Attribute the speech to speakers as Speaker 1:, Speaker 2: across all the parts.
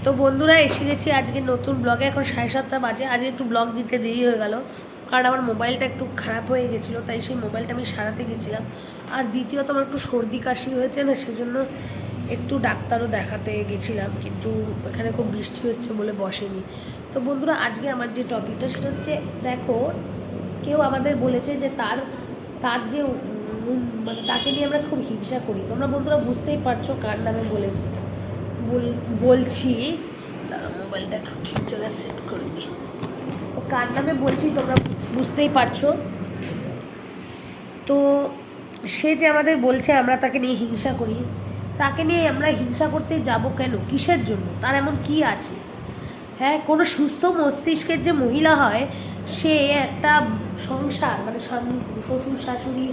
Speaker 1: তো বন্ধুরা এসে গেছি আজকে নতুন ব্লগে। এখন 7:30 বাজে। আজকে একটু ব্লগ দিতে দেরি হয়ে গেল, কারণ আমার মোবাইলটা একটু খারাপ হয়ে গেছিলো, তাই সেই মোবাইলটা আমি সারাতে গেছিলাম। আর দ্বিতীয়ত আমার একটু সর্দি কাশি হয়েছে না, সেজন্য একটু ডাক্তারও দেখাতে গেছিলাম, কিন্তু এখানে খুব বৃষ্টি হচ্ছে বলে বসেনি। তো বন্ধুরা আজকে আমার যে টপিকটা সেটা হচ্ছে, দেখো কেউ আমাদের বলেছে যে তার তার যে মানে তাকে নিয়ে আমরা খুব হিংসা করি। তোমরা বন্ধুরা বুঝতেই পারছো কার নামে বলেছে বলছি। মোবাইলটা একটু ঠিক জায়গায় সেট করে দিই। ও কার নামে বলছি তোমরা বুঝতেই পারছো। তো সে যে আমাদের বলছে আমরা তাকে নিয়ে হিংসা করি, তাকে নিয়ে আমরা হিংসা করতে যাব কেন? কিসের জন্য? তার এমন কি আছে? হ্যাঁ, কোনো সুস্থ মস্তিষ্কের যে মহিলা হয়, সে একটা সংসার মানে স্বামী, শ্বশুর শাশুড়ি,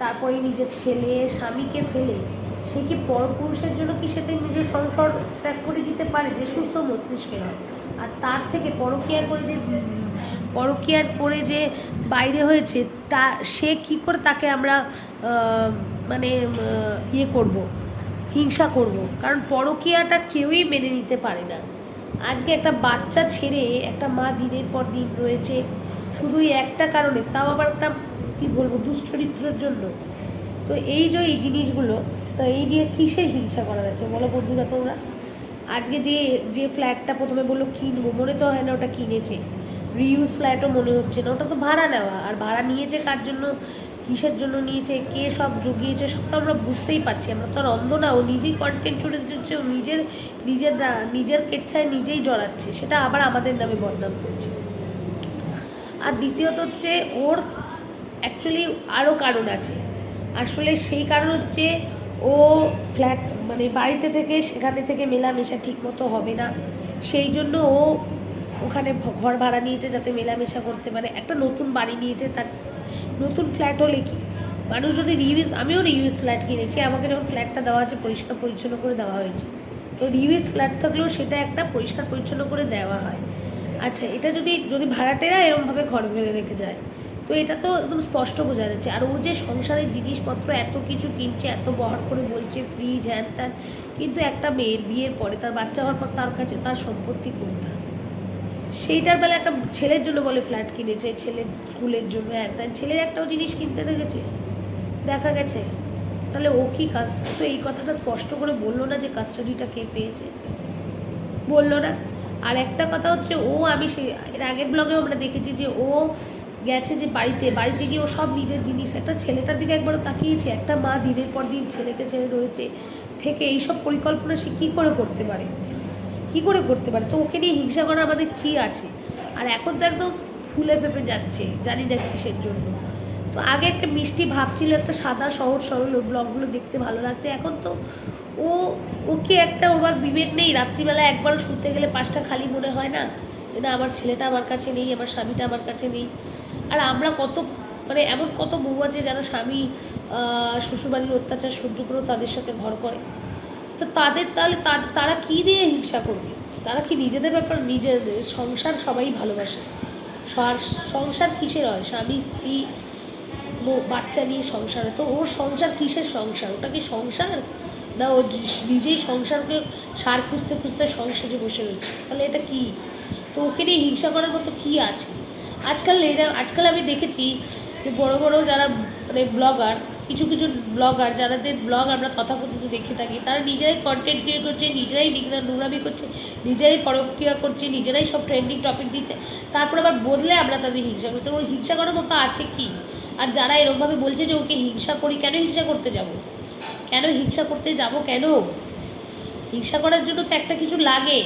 Speaker 1: তারপরে নিজের ছেলে স্বামীকে ফেলে সে কি পরপুরুষের জন্য কি সেটা নিজের সংসার ত্যাগ করে দিতে পারে? যে সুস্থ মস্তিষ্কের হয়। আর তার থেকে পরকীয়া করে যে বাইরে হয়েছে, তা সে কি করে তাকে আমরা মানে ইয়ে করব, হিংসা করব? কারণ পরকীয়াটা কেউই মেনে নিতে পারে না। আজকে একটা বাচ্চা ছেড়ে একটা মা দিনের পর দিন রয়েছে শুধুই একটা কারণে, তাও আবার একটা কী বলবো, দুশ্চরিত্রের জন্য। তো এই যে এই জিনিসগুলো, তো এই দিয়ে কিসের হিংসা করা যাচ্ছে বলো বন্ধুরা তোমরা? আজকে যে যে ফ্ল্যাটটা প্রথমে বললো কিনবো, মনে তো হয় না ওটা কিনেছে। রিউজ ফ্ল্যাটও মনে হচ্ছে না, ওটা তো ভাড়া নেওয়া। আর ভাড়া নিয়েছে কার জন্য, কিসের জন্য নিয়েছে, কে সব জুগিয়েছে, সব তো আমরা বুঝতেই পারছি। আমরা তো আর অন্ধ না। ও নিজেই কন্টেন্ট ছুড়ে দিচ্ছে, ও নিজের নিজের নিজের কেচ্ছায় নিজেই জড়াচ্ছে, সেটা আবার আমাদের নামে বদনাম করছে। আর দ্বিতীয়ত হচ্ছে ওর অ্যাকচুয়ালি আরও কারণ আছে। আসলে সেই কারণ হচ্ছে ও ফ্ল্যাট মানে বাড়িতে থেকে সেখানে থেকে মেলামেশা ঠিকমতো হবে না, সেই জন্য ও ওখানে ঘর ভাড়া নিয়েছে যাতে মেলামেশা করতে পারে। একটা নতুন বাড়ি নিয়েছে, তার নতুন ফ্ল্যাট হলে কি মানুষ যদি আমিও রিউজ ফ্ল্যাট কিনেছি, আমাকে যখন ফ্ল্যাটটা দেওয়া হয়েছে পরিষ্কার পরিচ্ছন্ন করে দেওয়া হয়েছে। তো রিউজ ফ্ল্যাট থাকলেও সেটা একটা পরিষ্কার পরিচ্ছন্ন করে দেওয়া হয়। আচ্ছা, এটা যদি যদি ভাড়াটেরা এরকমভাবে ঘর ভেঙে রেখে যায়, তো এটা তো একদম স্পষ্ট বোঝা যাচ্ছে। আর ও যে সংসারের জিনিসপত্র এত কিছু কিনছে, এত বহর করে বলছে ফ্রিজ হ্যান ত্যান, কিন্তু একটা মেয়ের বিয়ের পরে তার বাচ্চা হওয়ার পর তার কাছে তার সম্পত্তি কোনটা? সেইটার বেলা একটা ছেলের জন্য বলে ফ্ল্যাট কিনেছে, ছেলের স্কুলের জন্য হ্যান ত্যান, ছেলের একটাও জিনিস কিনতে দেখেছে দেখা গেছে? তাহলে ও কি কাজ? তো এই কথাটা স্পষ্ট করে বললো না যে কাস্টাডিটা কে পেয়েছে, বললো না। আর একটা কথা হচ্ছে, আমি সে এর আগের ব্লগেও আমরা দেখেছি যে ও গেছে যে বাড়িতে গিয়ে ও সব নিজের জিনিস, একটা ছেলেটার দিকে একবারও তাকিয়েছে? একটা মা দিনের পর দিন ছেলেকে ছেড়ে রয়েছে থেকে এইসব পরিকল্পনা সে কী করে করতে পারে? কী করে করতে পারে? তো ওকে নিয়ে হিংসা করা আমাদের কী আছে? আর এখন তো একদম ফুলে ফেপে যাচ্ছে, জানি না কিসের জন্য। তো আগে একটা মিষ্টি ভাব ছিল, একটা সাদা সহজ সরল ব্লগগুলো দেখতে ভালো লাগছে। এখন তো ও ওকে একটা ওর বিবেক নেই। রাত্রিবেলা একবারও শুতে গেলে পাশটা খালি মনে হয় না, না আমার ছেলেটা আমার কাছে নেই, আমার স্বামীটা আমার কাছে নেই। আর আমরা কত মানে এমন কত বউ আছে যারা স্বামী শ্বশুরবাড়ির অত্যাচার সহ্য করেও তাদের সাথে ঘর করে। তো তাদের তাহলে তারা কী দিয়ে হিংসা করবে? তারা কি নিজেদের ব্যাপার, নিজেদের সংসার সবাই ভালোবাসে। সংসার কিসের হয়? স্বামী স্ত্রী বাচ্চা নিয়ে সংসার। তো ওর সংসার কিসের সংসার? ওটা কি সংসার? না ও নিজেই সংসারকে সার খুঁজতে খুঁজতে সংসারে বসে রয়েছে? তাহলে এটা কি? তো ওকে নিয়ে হিংসা করার মতো কী আছে? আজকাল আমি দেখেছি যে বড় বড় যারা মানে ব্লগার, কিছু কিছু ব্লগার যাদের ব্লগ আমরা তথাকথিত দেখে থাকি, তারা নিজেরাই কন্টেন্ট ক্রিয়েট করছে, নিজেরাই নোংরামি করছে, নিজেরাই পরক্রিয়া করছে, নিজেরাই সব ট্রেন্ডিং টপিক দিচ্ছে, তারপর আবার বদলে আমরা তাদের হিংসা করি। তো ওর হিংসা করার মতো আছে কি? আর যারা এরকমভাবে বলছে যে ওকে হিংসা করি, কেন হিংসা করতে যাব? কেন হিংসা করতে যাব? কেন? হিংসা করার জন্য তো একটা কিছু লাগে।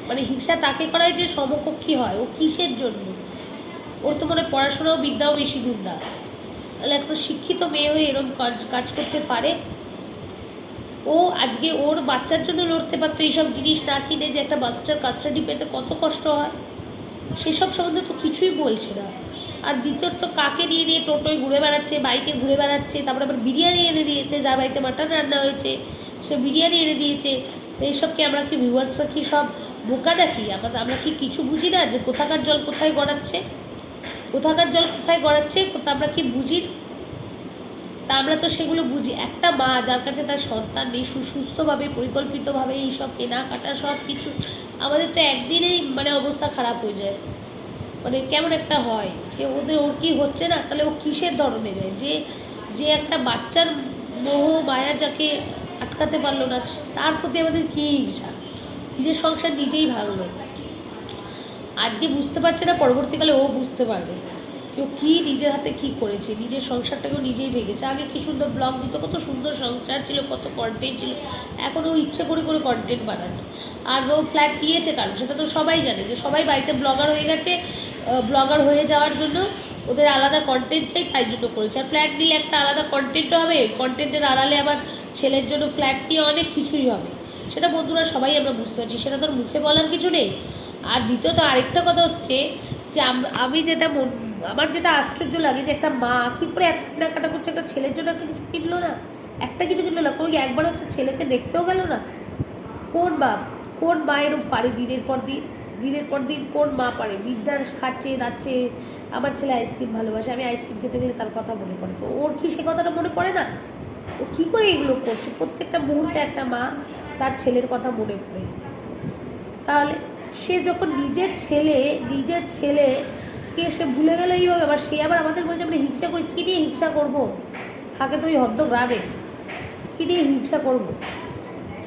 Speaker 1: মানে হিংসা তাকে করায় যে সমকক্ষী হয়। ও কিসের জন্য? ওর তো মনে পড়াশোনাও বিদ্যাও বেশি দূর না। তাহলে একটা শিক্ষিত মেয়ে হয়ে এরকম কাজ করতে পারে? ও আজকে ওর বাচ্চার জন্য লড়তে পারতো, এইসব জিনিস না কিনে যে একটা বাচ্চার কাস্টাডি পেতে কত কষ্ট হয়, সেসব সম্বন্ধে তো কিছুই বলছে না। আর দ্বিতীয়ত কাকে নিয়ে নিয়ে টোটোয় ঘুরে বেড়াচ্ছে, বাইকে ঘুরে বেড়াচ্ছে, তারপরে আবার বিরিয়ানি এনে দিয়েছে, যার বাড়িতে মাটন রান্না হয়েছে সে বিরিয়ানি এনে দিয়েছে। এইসবকে আমরা কি ভিউয়ার্সরা কি সব বোকা নাকি? আমরা কি কিছু বুঝি না যে কোথাকার জল কোথায় গড়াচ্ছে, কোথাকার জল কোথায় গড়াচ্ছে? আমরা কি বুঝি? তা আমরা তো সেগুলো বুঝি। একটা মা যার কাছে তার সন্তান নেই, সুস্থভাবে পরিকল্পিতভাবে এইসব কেনাকাটা সব কিছু, আমাদের তো একদিনেই মানে অবস্থা খারাপ হয়ে যায়। মানে কেমন একটা হয় যে ওর কি হচ্ছে না, তাহলে ও কিসের ধরনে নেয়, যে যে একটা বাচ্চার মোহ মায়া যাকে আটকাতে পারলো না, তার প্রতি আমাদের কী ইচ্ছা, নিজের সংসার নিজেই ভাঙলো। আজকে বুঝতে পারছে না, পরবর্তীকালে ও বুঝতে পারবে যে ও কী নিজের হাতে কী করেছে, নিজের সংসারটাকেও নিজেই ভেঙেছে। আগে কী সুন্দর ব্লগ দিত, কত সুন্দর সংসার ছিল, কত কন্টেন্ট ছিল, এখন ও ইচ্ছে করে করে কন্টেন্ট বানাচ্ছে। আর ও ফ্ল্যাট নিয়েছে কারণ সেটা তো সবাই জানে, যে সবাই বাড়িতে ব্লগার হয়ে গেছে, ব্লগার হয়ে যাওয়ার জন্য ওদের আলাদা কন্টেন্ট চাই, তাই জন্য করেছে। আর ফ্ল্যাট নিলে একটা আলাদা কন্টেন্টও হবে, কন্টেন্টের আড়ালে আবার ছেলের জন্য ফ্ল্যাট নিয়ে অনেক কিছুই হবে, সেটা বন্ধুরা সবাই আমরা বুঝতে পারছি, সেটা তোর মুখে বলার কিছু নেই। আর দ্বিতীয়ত আরেকটা কথা হচ্ছে যে আমি যেটা আমার যেটা আশ্চর্য লাগে যে একটা মা কী করে এত কেনাকাটা করছে, একটা ছেলের জন্য একটা কিছু কিনলো না, একটা কিছু কিনলো না, কই একবারও একটা ছেলেকে দেখতেও গেল না। কোন মা এরকম পারে দিনের পর দিন কোন মা পারে? বিদ্যার খাচ্ছে যাচ্ছে, আমার ছেলে আইসক্রিম ভালোবাসে, আমি আইসক্রিম খেতে গেলে তার কথা মনে পড়ে, তো ওর কি সে কথাটা মনে পড়ে না? ও কী করে এগুলো করছে? প্রত্যেকটা মুহূর্তে একটা মা তার ছেলের কথা মনে পড়ে। তাহলে সে যখন নিজের ছেলেকে সে ভুলে গেল এইভাবে, আবার সে আবার আমাদের বলছে আমরা হিংসা করি। কী নিয়ে হিংসা করবো? থাকে তো ওই হদ্দ গ্রামে, কী নিয়ে হিংসা করবো?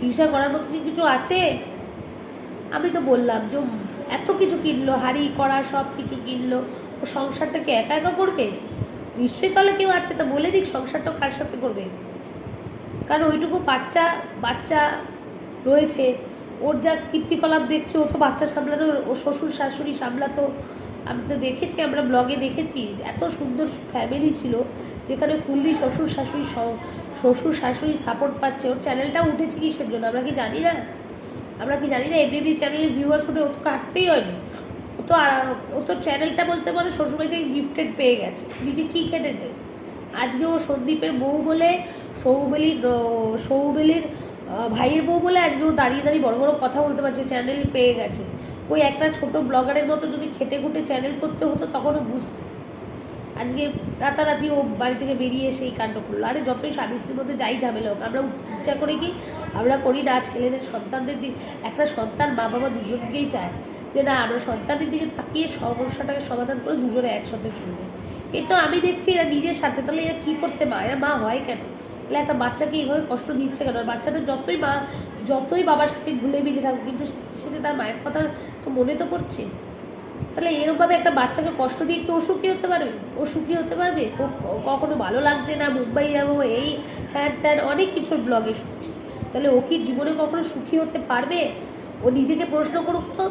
Speaker 1: হিংসা করার মতো কি কিছু আছে? আমি তো বললাম যে এত কিছু কিনলো, হাড়ি কড়া সব কিছু কিনলো, ও সংসারটাকে একা একা করবে? নিশ্চয়ই তাহলে কেউ আছে, তা বলে দিক সংসারটাও কার সাথে করবে। কারণ ওইটুকু বাচ্চা রয়েছে, ওর যা কীর্তিকলাপ দেখছি, ও তো বাচ্চা সামলানো, ও শ্বশুর শাশুড়ি সামলাতো। আমি তো দেখেছি, আমরা ব্লগে দেখেছি, এত সুন্দর ফ্যামিলি ছিল যেখানে ফুললি শ্বশুর শাশুড়ি সাপোর্ট পাচ্ছে। ওর চ্যানেলটাও উঠেছে কিসের জন্য আমরা কি জানি না? এভরিডে চ্যানেলের ভিউয়ার্স উঠে ও তো কাটতেই হয়নি, ও তো চ্যানেলটা বলতে পারে শ্বশুরবাড়ি থেকে গিফটেড পেয়ে গেছে, নিজে কী খেটেছে। আজকে ও সন্দীপের বউ বলে, সৌবেলির ভাইয়ের বউ বলে আজকে ও দাঁড়িয়ে বড় বড় কথা বলতে পারছে, চ্যানেল পেয়ে গেছে। ওই একটা ছোট ব্লগারের মতো যদি খেটে খুঁটে চ্যানেল করতে হতো তখনও বুঝতো। আজকে রাতারাতি ও বাড়ি থেকে বেরিয়ে সেই কাণ্ড করলো। আরে যতই স্বামী স্ত্রীর মধ্যে যাই ঝামেলা হোক, আমরা ইচ্ছা করে কি আমরা করি না? ছেলেদের সন্তানদের দিক, একটা সন্তান মা বাবা দুজনকেই চায় যে না আমরা সন্তানের দিকে তাকিয়ে সমস্যাটাকে সমাধান করে দুজনে একসাথে চলবে। এটা আমি দেখছি এরা নিজের সাথে, তাহলে এরা কী করতে এরা মা হয় কেন? তাহলে একটা বাচ্চাকে এইভাবে কষ্ট দিচ্ছে কেন? আর বাচ্চাটা যতই বাবার সাথে ভুলে মিলে থাকুক, কিন্তু সে যে তার মায়ের কথা তো মনে তো পড়ছে। তাহলে এরকমভাবে একটা বাচ্চাকে কষ্ট দিয়ে কি ও সুখী হতে পারবে? ও কখনো ভালো লাগছে না, মুম্বাই যাবো, এই হ্যান ত্যান অনেক কিছুর ব্লগে শুনছি। তাহলে ও কি জীবনে কখনো সুখী হতে পারবে? ও নিজেকে প্রশ্ন করুক তো,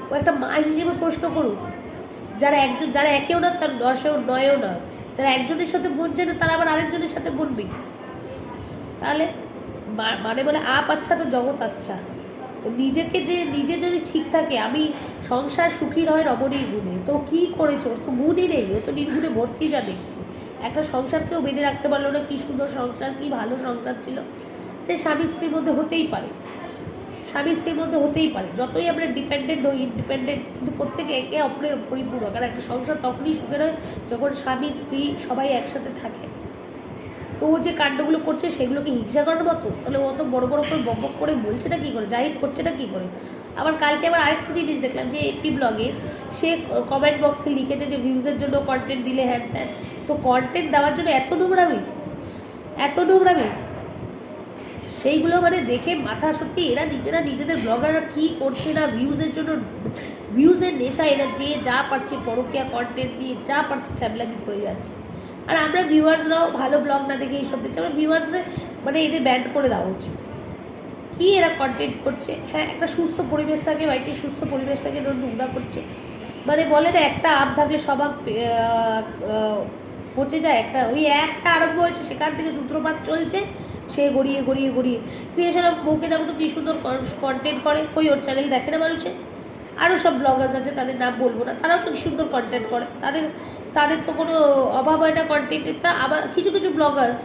Speaker 1: ও একটা মা হিসেবে প্রশ্ন করুক। যারা একেও না তার দশেও নয়ও না, যারা একজনের সাথে বনছে না তারা আবার আরেকজনের সাথে বনবে। তাহলে মানে বলে আপ আচ্ছা তো জগৎ আচ্ছা। নিজে যদি ঠিক থাকে, আমি সংসার সুখীর হয় রমণীর গুণে, তো কি করেছে? ওর তো গুণই নেই, ও তো নির্গুণে ভর্তি। যা দেখছি একটা সংসারকেও বেঁধে রাখতে পারলো না। কি সুন্দর সংসার, কি ভালো সংসার ছিল। স্বামী স্ত্রীর মধ্যে হতেই পারে, যতই আমরা ডিপেন্ডেন্ট হই, ইন্ডিপেন্ডেন্ট, কিন্তু প্রত্যেকে একে অপরের পরিপূরক। আর একটা সংসার তখনই সুখের হয় যখন স্বামী স্ত্রী সবাই একসাথে থাকে। তো ও যে কাণ্ডগুলো করছে সেগুলোকে হিংসা করার মতো? তাহলে ও তো বড় বড় করে বক করে বলছে না কী করে, জাহির করছে না কী করে? আবার কালকে আবার আরেকটা জিনিস দেখলাম যে এপি ব্লগে সে কমেন্ট বক্সে লিখেছে যে ভিউজের জন্য কন্টেন্ট দিলে হ্যান ত্যান। তো কন্টেন্ট দেওয়ার জন্য এত নোংরামি সেইগুলো মানে দেখে মাথা সত্যি, এরা নিজেদের ব্লগাররা কী করছে না, ভিউজের নেশা, এরা যে যা পারছে পরকীয়া কন্টেন্ট নিয়ে যা পারছে ছ্যাবলামি করে যাচ্ছে। আর আমরা ভিউয়ার্সরাও ভালো ব্লগ না দেখে এইসব দেখছি। আমরা ভিউয়ার্সরা মানে এদের ব্যান্ড করে দেওয়া উচিত। কী এরা কন্টেন্ট করছে? হ্যাঁ, একটা সুস্থ পরিবেশ থাকে, বাড়িতে সুস্থ পরিবেশটাকে নোংরা করছে। মানে বলে না একটা আপ থাকলে সব আপ পচে যায়। একটা আরম্ভ হয়েছে, সেখান থেকে সূত্রপাত চলছে, সে গড়িয়ে ক্রিয়েশন অফ বউকে দেখো তো কী সুন্দর কন্টেন্ট করে। ওর চ্যানেল দেখে না মানুষে? আরও সব ব্লগার্স আছে, তাদের নাম বলবো না, তারাও তো সুন্দর কন্টেন্ট করে। তাদের তো কোনো অভাব হয় না কন্টেন্টের। তা আবার কিছু ব্লগার্স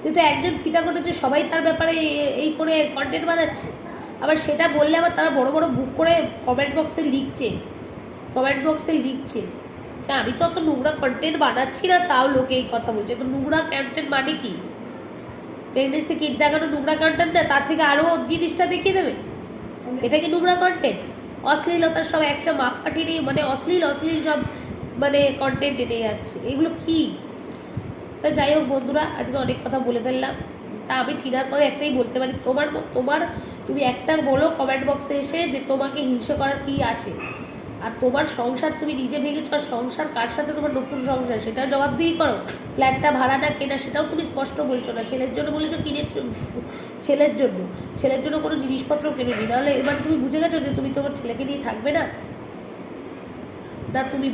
Speaker 1: যেহেতু একজন ফিতা করেছে, সবাই তার ব্যাপারে এই করে কন্টেন্ট বানাচ্ছে। আবার সেটা বললে আবার তারা বড় বড় বুক করে কমেন্ট বক্সে লিখছে। আমি তো অত নোংরা কন্টেন্ট বানাচ্ছি না, তাও লোকে এই কথা বলছে। তো নোংরা কন্টেন্ট মানে কি? প্রেগনেন্সি কিট দেখানো নোংরা কন্টেন্ট না? তার থেকে আরও জিনিসটা দেখিয়ে দেবে, এটা কি নোংরা কন্টেন্ট? অশ্লীলতার সব একটা মাপকাঠি নেই, মানে অশ্লীল সব মানে কন্টেন্ট এনে যাচ্ছে, এগুলো কি? তা যাই হোক বন্ধুরা, আজকে অনেক কথা বলে ফেললাম। তা আমি ঠিনার করে একটাই বলতে পারি, তোমার তুমি একটা বলো কমেন্ট বক্সে এসে যে তোমাকে হিংসা করার কী আছে। আর তোমার সংসার তুমি নিজে ভেঙেছো, আর সংসার কার সাথে তোমার নতুন সংসার সেটা জবাবদিহি করো। ফ্ল্যাটটা ভাড়া না কেনা সেটাও তুমি স্পষ্ট বলছো না। ছেলের জন্য বলেছো কিনে, ছেলের জন্য কোনো জিনিসপত্র কেনোনি, নাহলে এবার তুমি বুঝে গেছো যে তুমি তোমার ছেলেকে নিয়ে থাকবে না, না তুমি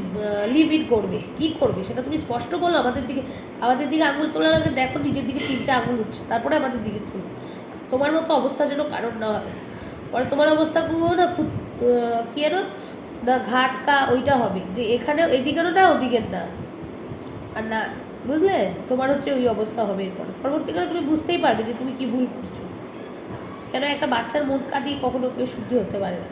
Speaker 1: লিভ ইন করবে, কী করবে সেটা তুমি স্পষ্ট বলো। আমাদের দিকে আঙুল তোলার আগে দেখো নিজের দিকে 3টে আঙুল উঠছে, তারপরে আমাদের দিকে তুলো। তোমার মতো অবস্থা যেন কারণ না হয়, পরে তোমার অবস্থাগুলো না খুব কী যেন না ঘাটকা ওইটা হবে, যে এখানে এদিকেরও না ওদিকের না, আর না বুঝলে তোমার হচ্ছে ওই অবস্থা হবে। এরপরে পরবর্তীকালে তুমি বুঝতেই পারবে যে তুমি কি ভুল করছো। কেন একটা বাচ্চার মন কাঁদিয়ে কখনো কেউ সুখী হতে পারে না।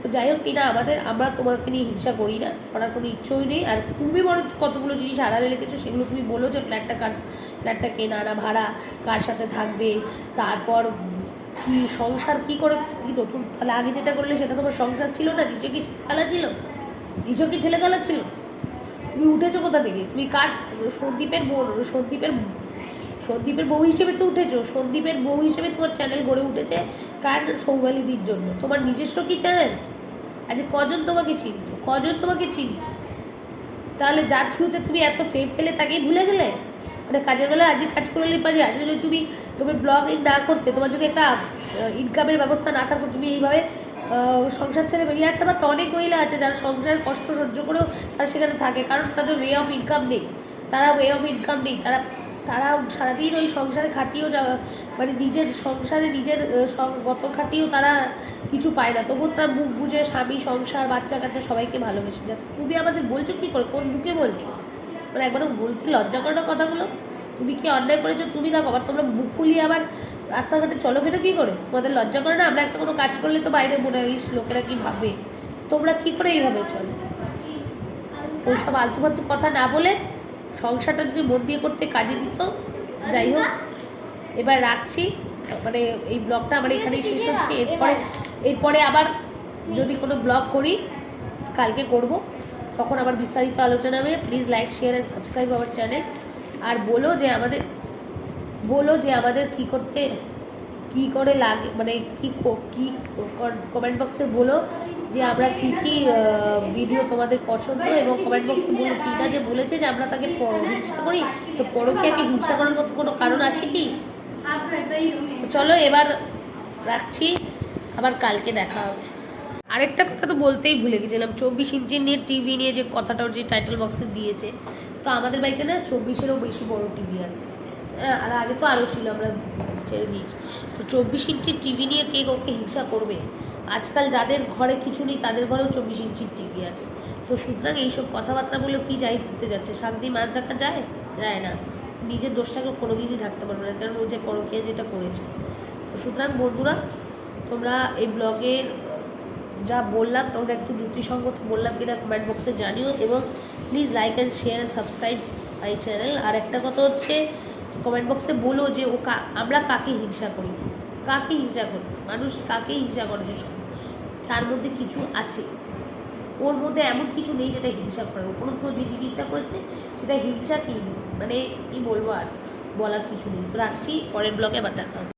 Speaker 1: তো যাই হোক কিনা, আমরা তোমাকে নিয়ে হিংসা করি না, করার কোনো ইচ্ছেই নেই। আর তুমি বরং কতগুলো জিনিস আড়ালে রেখেছো সেগুলো তুমি বলো, যে ফ্ল্যাটটা কেনা না ভাড়া, কার সাথে থাকবে, তারপর কি সংসার কি করে, কি নতুন। তাহলে আগে যেটা করলে সেটা তোমার সংসার ছিল না? নিচে কি ছেলেগালা ছিল? নিচে কি ছেলেগালা ছিল? তুমি উঠেছো কোথা থেকে? তুমি কার? সন্দীপের বউ হিসেবে তো উঠেছো। সন্দীপের বউ হিসেবে তোমার চ্যানেল গড়ে উঠেছে কার? সৌমালিদির জন্য। তোমার নিজস্ব কি চ্যানেল? আজ কজন তোমাকে চিনত? তাহলে যার থ্রুতে তুমি এত ফেম পেলে তাকেই ভুলে গেলে? মানে কাজের বেলা আজকে কাজ করলে পারে, আজ যদি তুমি ব্লগিং না করতে, তোমার যদি একটা ইনকামের ব্যবস্থা না থাকতো, তুমি এইভাবে সংসার ছেড়ে বেরিয়ে আসতে পারতো। অনেক মহিলা আছে যারা সংসারের কষ্ট সহ্য করেও তারা সেখানে থাকে, কারণ তাদের ওয়ে অফ ইনকাম নেই। তারা সারাদিন ওই সংসারে খাটিয়েও মানে নিজের সংসারে গত খাটিয়েও তারা কিছু পায় না, তবুও তারা মুখ বুঝে স্বামী, সংসার, বাচ্চা কাচ্চা সবাইকে ভালোবেসে যায়। তুমি আমাদের বলছো কী করে? কোন মুখে বলছো? মানে একবারও বলতে লজ্জা করে না কথাগুলো? তুমি কি অন্যায় করেছো তুমি দেখো, আবার তোমরা মুখ ফুলিয়ে আবার রাস্তাঘাটে চলো ফেরো কী করে? তোমাদের লজ্জা করে না? আমরা একটা কোনো কাজ করলে তো বাইরে মনে হয় লোকেরা কী ভাববে, তোমরা কী করে এইভাবে চলো? ওই সব আলতু ফালতু কথা না বলে সংসারটা যদি মন দিয়ে করতে কাজে দিত। যাই হোক, এবার রাখছি, মানে এই ব্লগটা আমার এখানেই শেষ হচ্ছে। এরপরে আবার যদি কোনো ব্লগ করি, কালকে করব, তখন আবার বিস্তারিত আলোচনা হবে। Please like, share and subscribe our channel. আর বলো যে আমাদের কী করে লাগে, মানে কী কমেন্ট বক্সে বলো যে আমরা কী ভিডিও তোমাদের পছন্দ, এবং কমেন্ট বক্সে বলো টিনা যে বলেছে যে আমরা তাকে হিংসা করি, তো পরকীয়াকে হিংসা করার মতো কোনো কারণ আছে কি? চলো এবার রাখছি, আবার কালকে দেখা হবে। আরেকটা কথা তো বলতেই ভুলে গেছিলাম, 24 ইঞ্চি নিয়ে টিভি নিয়ে যে কথাটা যে টাইটেল বক্সে দিয়েছে, তো আমাদের বাড়িতে না 24-এরও বেশি বড় টিভি আছে। আর আগে তো আরও ছিল, আমরা ছেড়ে দিয়েছি। তো 24 ইঞ্চির টিভি নিয়ে কে ওকে হিংসা করবে? আজকাল যাদের ঘরে কিছু নেই তাদের ঘরেও 24 ইঞ্চির টিভি আছে। তো সুতরাং এইসব কথাবার্তা বলে কি যাই করতে যাচ্ছে? শাক দিয়ে মাছ ঢাকা যায় না। নিজের দোষটাকে কোনোদিনই ঢাকতে পারবে না, কারণ ও যে পরকীয়া যেটা করেছে। তো সুতরাং বন্ধুরা, তোমরা এই ব্লগের যা বললাম তোমরা একটু যুক্তিসঙ্গত বললাম কিনা কমেন্ট বক্সে জানিও, এবং please like and share and subscribe my channel. আর একটা কথা হচ্ছে, কমেন্ট বক্সে বলো যে আমরা কাকে হিংসা করি, মানুষ কাকে হিংসা করে, যার মধ্যে কিছু আছে। ওর মধ্যে এমন কিছু নেই যেটা হিংসা করার। কোনো যে জিনিসটা করেছে সেটা হিংসা কি, মানে কি বলবো, আর বলার কিছু নেই। তো রাখছি, পরের ব্লগে আবার দেখা হবে।